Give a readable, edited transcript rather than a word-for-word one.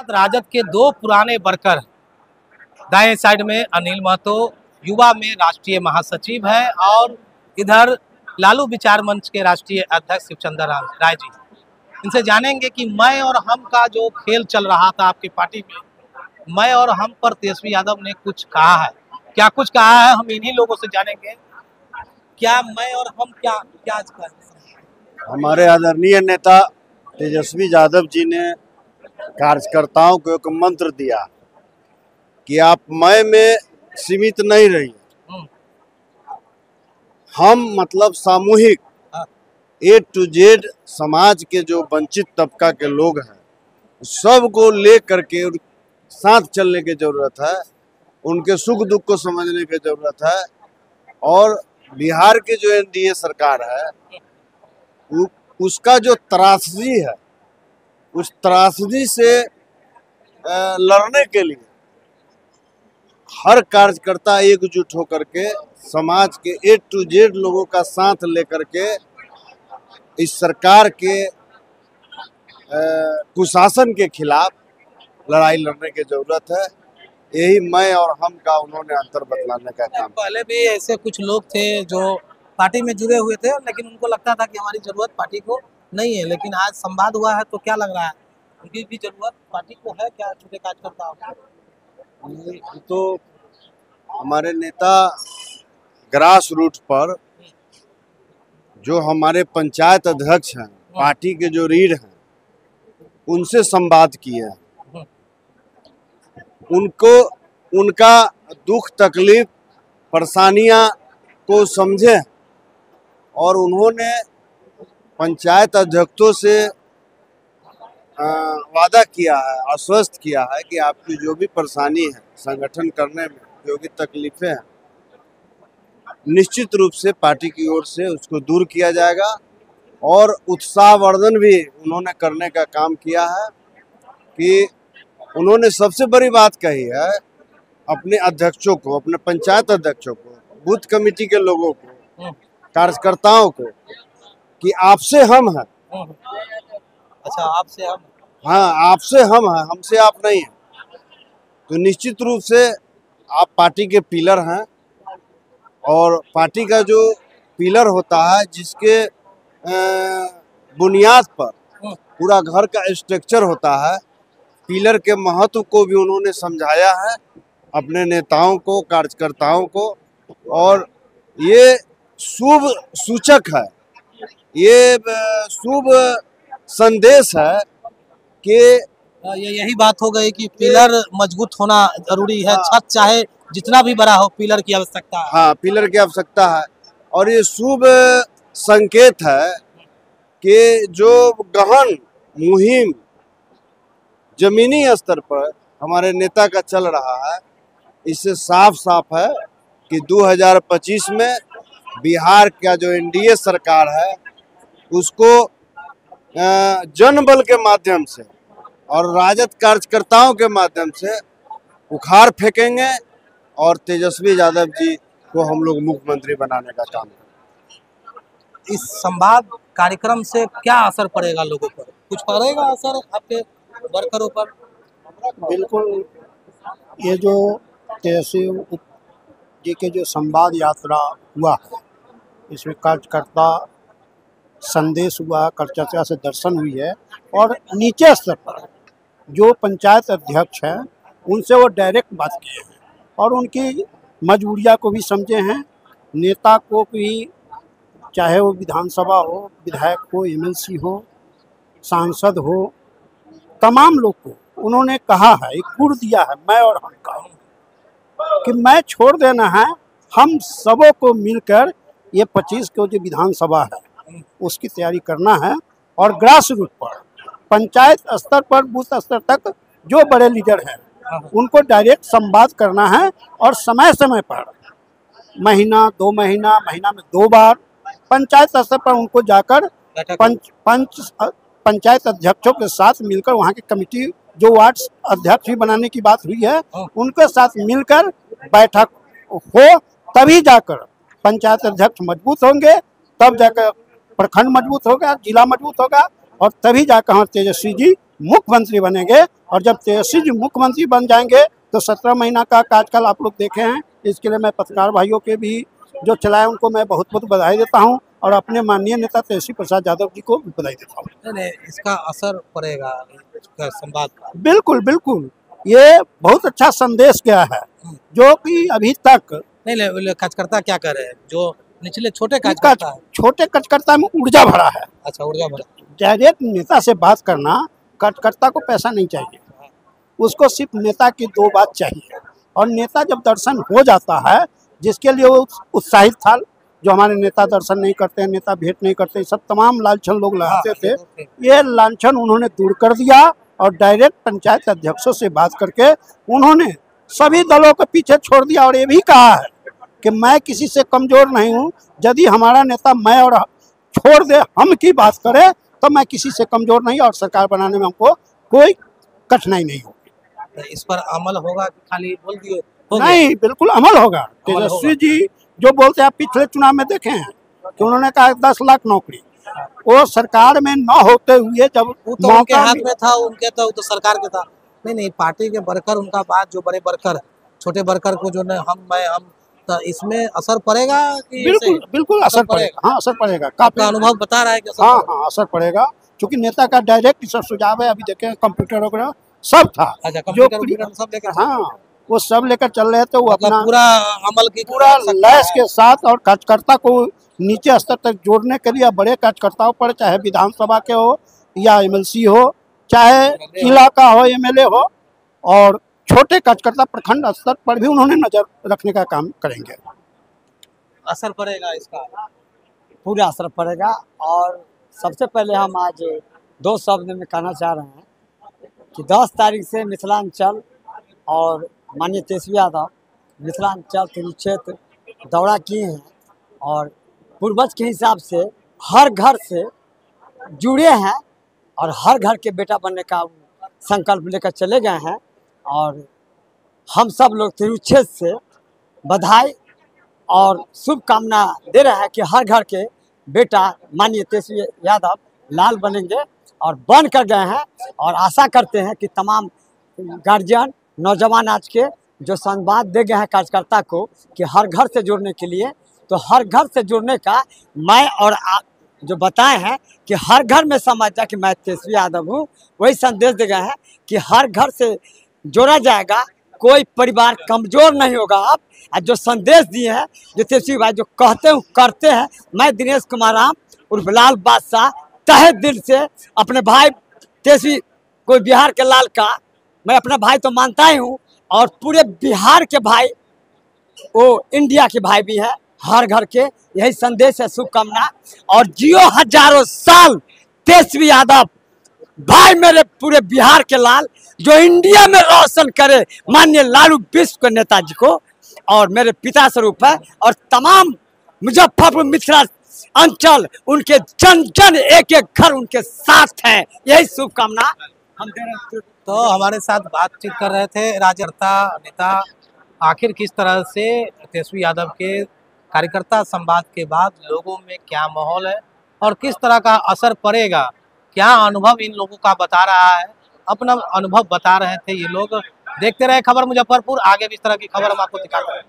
राजद के दो पुराने वर्कर, दाएं साइड में अनिल महतो युवा में राष्ट्रीय महासचिव है और इधर लालू विचार मंच के राष्ट्रीय अध्यक्ष शिवचंद्र राय जी। इनसे जानेंगे कि मैं और हम का जो खेल चल रहा था आपकी पार्टी में, मैं और हम पर तेजस्वी यादव ने कुछ कहा है, क्या कुछ कहा है, हम इन्हीं लोगों से जानेंगे। क्या मैं और हम क्या क्या हमारे आदरणीय नेता तेजस्वी यादव जी ने कार्यकर्ताओं को एक मंत्र दिया कि आप मैं में सीमित नहीं रहिए। हम मतलब सामूहिक A to Z समाज के जो वंचित तबका के लोग हैं सबको ले करके साथ चलने की जरूरत है, उनके सुख दुख को समझने की जरूरत है। और बिहार की जो NDA सरकार है उसका जो त्रासदी है, उस त्रासदी से लड़ने के लिए हर कार्यकर्ता एकजुट होकर के समाज के A to Z लोगों का साथ लेकर के इस सरकार के कुशासन के खिलाफ लड़ाई लड़ने की जरूरत है। यही मैं और हम का उन्होंने अंतर बतलाने का काम। पहले भी ऐसे कुछ लोग थे जो पार्टी में जुड़े हुए थे, लेकिन उनको लगता था कि हमारी जरूरत पार्टी को नहीं है, लेकिन आज संवाद हुआ है तो क्या लग रहा है, उनकी भी जरूरत पार्टी को है क्या? छोटे कार्यकर्ता तो हमारे नेता ग्रास रूट पर जो हमारे पंचायत अध्यक्ष हैं, पार्टी के जो रीढ़ हैं, उनसे संवाद किए हैं। उनको उनका दुख तकलीफ परेशानियां को समझे और उन्होंने पंचायत अध्यक्षों से वादा किया है, आश्वस्त किया है कि आपकी जो भी परेशानी है संगठन करने में, जो भी तकलीफें हैं, निश्चित रूप से पार्टी की ओर से उसको दूर किया जाएगा। और उत्साहवर्धन भी उन्होंने करने का काम किया है कि उन्होंने सबसे बड़ी बात कही है अपने अध्यक्षों को, अपने पंचायत अध्यक्षों को, बूथ कमेटी के लोगों को, कार्यकर्ताओं को कि आपसे हम हैं। अच्छा, आपसे हम? हाँ, आपसे हम हैं, हमसे आप नहीं हैं। तो निश्चित रूप से आप पार्टी के पिलर हैं और पार्टी का जो पिलर होता है जिसके बुनियाद पर पूरा घर का स्ट्रक्चर होता है, पिलर के महत्व को भी उन्होंने समझाया है अपने नेताओं को, कार्यकर्ताओं को। और ये शुभ सूचक है, ये शुभ संदेश है कि यही बात हो गई कि पिलर मजबूत होना जरूरी है। छत चाहे जितना भी बड़ा हो, पिलर की आवश्यकता है। हाँ, पिलर की आवश्यकता है। और ये शुभ संकेत है कि जो गहन मुहिम जमीनी स्तर पर हमारे नेता का चल रहा है, इससे साफ साफ है कि 2025 में बिहार का जो NDA सरकार है उसको जनबल के माध्यम से और राजद कार्यकर्ताओं के माध्यम से उखाड़ फेंकेंगे और तेजस्वी यादव जी को हम लोग मुख्यमंत्री बनाने का काम करेंगे। इस संवाद कार्यक्रम से क्या असर पड़ेगा लोगों पर? कुछ पड़ेगा असर आपके वर्करों पर? बिल्कुल, ये जो तेजस्वी जी के जो संवाद यात्रा हुआ है, इसमें कार्यकर्ता संदेश हुआ, कार्यकर्ता से दर्शन हुई है और नीचे स्तर पर जो पंचायत अध्यक्ष हैं उनसे वो डायरेक्ट बात किए हैं और उनकी मजबूरियां को भी समझे हैं। नेता को भी, चाहे वो विधानसभा हो, विधायक हो, MLC हो, सांसद हो, तमाम लोग को उन्होंने कहा है, एक गुर दिया है मैं और हम का, कि मैं छोड़ देना है, हम सबों को मिलकर ये 25 को जो विधानसभा है उसकी तैयारी करना है। और ग्रास रूट पर, पंचायत स्तर पर, बूथ स्तर तक जो बड़े लीडर हैं उनको डायरेक्ट संवाद करना है और समय समय पर, महीना 2 महीना, महीना में 2 बार पंचायत स्तर पर उनको जाकर पंचायत अध्यक्षों के साथ मिलकर, वहाँ की कमेटी जो वार्ड अध्यक्ष भी बनाने की बात हुई है उनके साथ मिलकर बैठक हो, तभी जाकर पंचायत अध्यक्ष मजबूत होंगे, तब जाकर प्रखंड मजबूत होगा, जिला मजबूत होगा और तभी जाकर हम तेजस्वी जी मुख्यमंत्री बनेंगे। और जब तेजस्वी जी मुख्यमंत्री बन जाएंगे तो 17 महीना का कार्यकाल आप लोग देखे हैं। इसके लिए मैं पत्रकार भाइयों के भी जो चलाए उनको मैं बहुत बहुत बधाई देता हूं और अपने माननीय नेता तेजस्वी प्रसाद यादव जी को भी बधाई देता हूं। नहीं, इसका असर पड़ेगा इसका संवाद का। बिल्कुल बिल्कुल, ये बहुत अच्छा संदेश गया है जो कि अभी तक नहीं, कार्यकर्ता क्या कर रहे हैं जो निचले छोटे कार्यकर्ता है? छोटे कार्यकर्ता में ऊर्जा भरा है। अच्छा, ऊर्जा भरा। डायरेक्ट नेता से बात करना, कार्यकर्ता को पैसा नहीं चाहिए, उसको सिर्फ नेता की दो बात चाहिए। और नेता जब दर्शन हो जाता है, जिसके लिए वो उत्साहित था, जो हमारे नेता दर्शन नहीं करते हैं, नेता भेंट नहीं करते, सब तमाम लांछन लोग लगाते थे, ये लांछन उन्होंने दूर कर दिया और डायरेक्ट पंचायत अध्यक्षों से बात करके उन्होंने सभी दलों को पीछे छोड़ दिया और ये भी कहा है कि मैं किसी से कमजोर नहीं हूँ। यदि हमारा नेता मैं और छोड़ दे, हम की बात करे, तो मैं किसी से कमजोर नहीं और सरकार बनाने में हमको कोई कठिनाई नहीं होगी। तो इस पर अमल होगा कि खाली बोल दिए? नहीं, बिल्कुल अमल होगा। तेजस्वी जी जो बोलते हैं, आप पिछले चुनाव में देखे हैं कि उन्होंने कहा 10 लाख नौकरी, वो सरकार में न होते हुए जब तो उनके हाथ में था, उनके तो सरकार के था। नहीं, पार्टी के वर्कर, उनका बात जो बड़े वर्कर, छोटे वर्कर को जो हम तो इसमें असर पड़ेगा कि? बिल्कुल असर पड़ेगा। हाँ, असर पड़ेगा। काफी अनुभव बता रहा है कि हाँ, असर पड़ेगा, क्योंकि नेता का डायरेक्ट सब सुझाव है। अभी देखे कंप्यूटर वगैरह सब था। अच्छा, कंप्यूटर सब लेकर? हाँ, वो सब लेकर चल रहे थे। वो अपना पूरा अमल की पूरा लैस के साथ और कार्यकर्ता को नीचे स्तर तक जोड़ने के लिए बड़े कार्यकर्ताओं पर, चाहे विधानसभा के हो या एमएलसी हो, चाहे जिला का हो, एमएलए हो, और छोटे कार्यकर्ता प्रखंड स्तर पर भी उन्होंने नजर रखने का काम करेंगे। असर पड़ेगा इसका? पूरा असर पड़ेगा। और सबसे पहले हम आज 2 शब्द में कहना चाह रहे हैं कि 10 तारीख से मिथिलांचल और माननीय तेजस्वी यादव मिथिलांचल तिरुक्षेत्र दौरा किए हैं और पूर्वज के हिसाब से हर घर से जुड़े हैं और हर घर के बेटा बनने का संकल्प लेकर चले गए हैं। और हम सब लोग तिरुक्षेत्र से बधाई और शुभकामना दे रहे हैं कि हर घर के बेटा माननीय तेजस्वी यादव लाल बनेंगे और बन कर गए हैं। और आशा करते हैं कि तमाम गार्जियन नौजवान आज के जो संवाद दे गए हैं कार्यकर्ता को कि हर घर से जुड़ने के लिए, तो हर घर से जुड़ने का मैं और आप जो बताए हैं कि हर घर में समझ जाए कि मैं तेजस्वी यादव हूँ, वही संदेश दे गए हैं कि हर घर से जोड़ा जाएगा, कोई परिवार कमजोर नहीं होगा। आप जो संदेश दिए हैं, जो तेजस्वी भाई जो कहते हैं करते हैं। मैं दिनेश कुमार राम उर्फ लाल बादशाह तहे दिल से अपने भाई तेजस्वी कोई बिहार के लाल का मैं अपना भाई तो मानता ही हूँ, और पूरे बिहार के भाई वो इंडिया के भाई भी है, हर घर के। यही संदेश है, शुभकामना। और जियो हजारों साल तेजस्वी यादव भाई, मेरे पूरे बिहार के लाल, जो इंडिया में रोशन करे माननीय लालू विश्व के नेताजी को, और मेरे पिता स्वरूप है। और तमाम मुजफ्फरपुर मिथिला अंचल उनके जन जन एक एक घर उनके साथ है। यही शुभकामना हम दे रहे हैं। तो हमारे साथ बातचीत कर रहे थे राजनेता नेता, आखिर किस तरह से तेजस्वी यादव के कार्यकर्ता संवाद के बाद लोगों में क्या माहौल है और किस तरह का असर पड़ेगा, क्या अनुभव इन लोगों का बता रहा है, अपना अनुभव बता रहे थे ये लोग। देखते रहे खबर मुजफ्फरपुर, आगे भी इस तरह की खबर हम आपको दिखाते हैं।